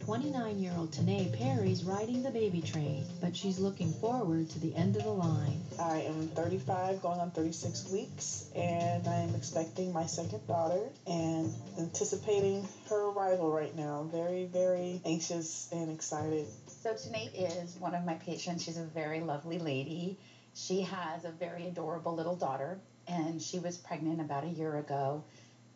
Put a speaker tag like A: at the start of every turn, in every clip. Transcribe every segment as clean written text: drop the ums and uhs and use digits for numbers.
A: 29-year-old Tanae Perry's riding the baby train, but she's looking forward to the end of the line.
B: I am 35, going on 36 weeks, and I am expecting my second daughter and anticipating her arrival right now. Very, very anxious and excited.
C: So Tanae is one of my patients. She's a very lovely lady. She has a very adorable little daughter, and she was pregnant about a year ago,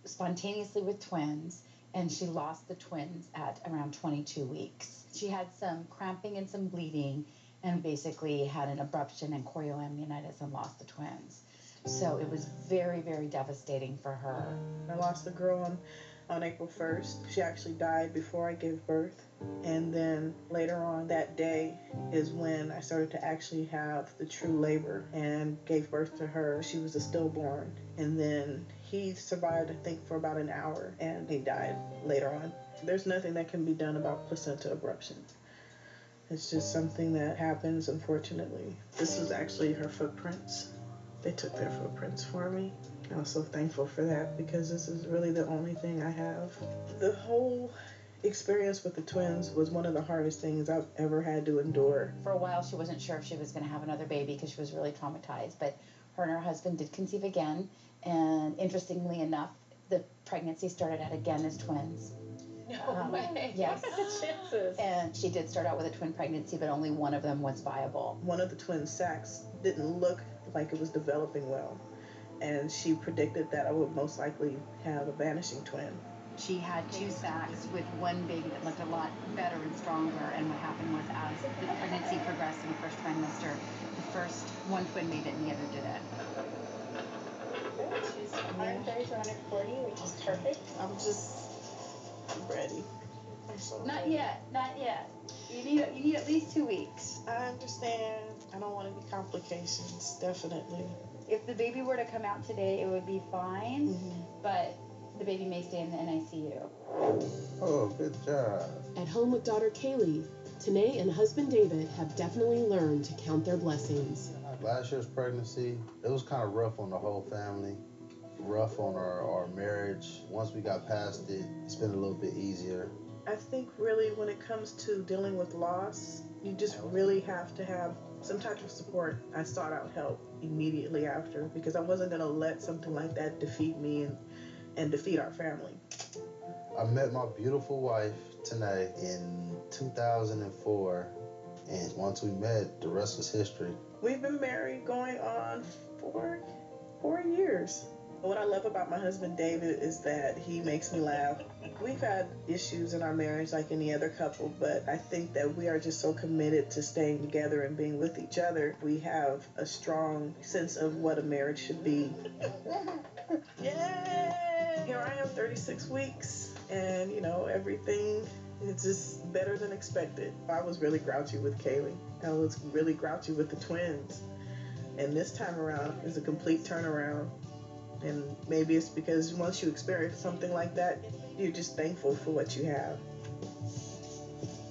C: spontaneously with twins, and she lost the twins at around 22 weeks. She had some cramping and some bleeding, and basically had an abruption and chorioamnionitis and lost the twins. So it was very, very devastating for her.
B: I lost the girl on April 1st. She actually died before I gave birth. And then later on that day is when I started to actually have the true labor and gave birth to her. She was a stillborn. And then he survived, I think, for about an hour, and he died later on. There's nothing that can be done about placenta abruption. It's just something that happens, unfortunately. This was actually her footprints. They took their footprints for me. I was so thankful for that because this is really the only thing I have. The whole experience with the twins was one of the hardest things I've ever had to endure.
C: For a while, she wasn't sure if she was going to have another baby because she was really traumatized, but her and her husband did conceive again, and interestingly enough, the pregnancy started out again as twins.
D: No way.
C: Yes.
D: What are the chances?
C: And she did start out with a twin pregnancy, but only one of them was viable.
B: One of the twin sacs didn't look like it was developing well, and she predicted that I would most likely have a vanishing twin.
C: She had two sacs with one baby that looked a lot better and stronger, and what happened was as the pregnancy progressed in the first trimester, the first one twin made it and the other didn't.
D: She's 130 to 140, which is perfect.
B: I'm ready. I'm so
C: Not
B: ready.
C: yet, not yet. You need at least 2 weeks.
B: I understand. I don't want any complications, definitely.
C: If the baby were to come out today, it would be fine, but the baby may stay in the NICU.
E: Oh, good job.
F: At home with daughter Kaylee, Tanae and husband David have definitely learned to count their blessings.
E: Last year's pregnancy, it was kind of rough on the whole family, rough on our marriage. Once we got past it, it's been a little bit easier.
B: I think really when it comes to dealing with loss, you just really have to have some type of support. I sought out help immediately after because I wasn't going to let something like that defeat me and defeat our family.
E: I met my beautiful wife, Tanae, in 2004, and once we met, the rest was history.
B: We've been married going on four years. What I love about my husband, David, is that he makes me laugh. We've had issues in our marriage like any other couple, but I think that we are just so committed to staying together and being with each other. We have a strong sense of what a marriage should be. Yay! Here I am, 36 weeks, and everything is just better than expected. I was really grouchy with Kaylee. I was really grouchy with the twins. And this time around is a complete turnaround. And maybe it's because once you experience something like that, you're just thankful for what you have.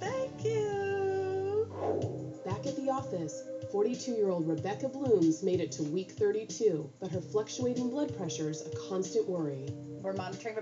B: Thank you.
F: Back at the office, 42-year-old Rebecca Blooms made it to week 32, but her fluctuating blood pressure's a constant worry.
C: We're monitoring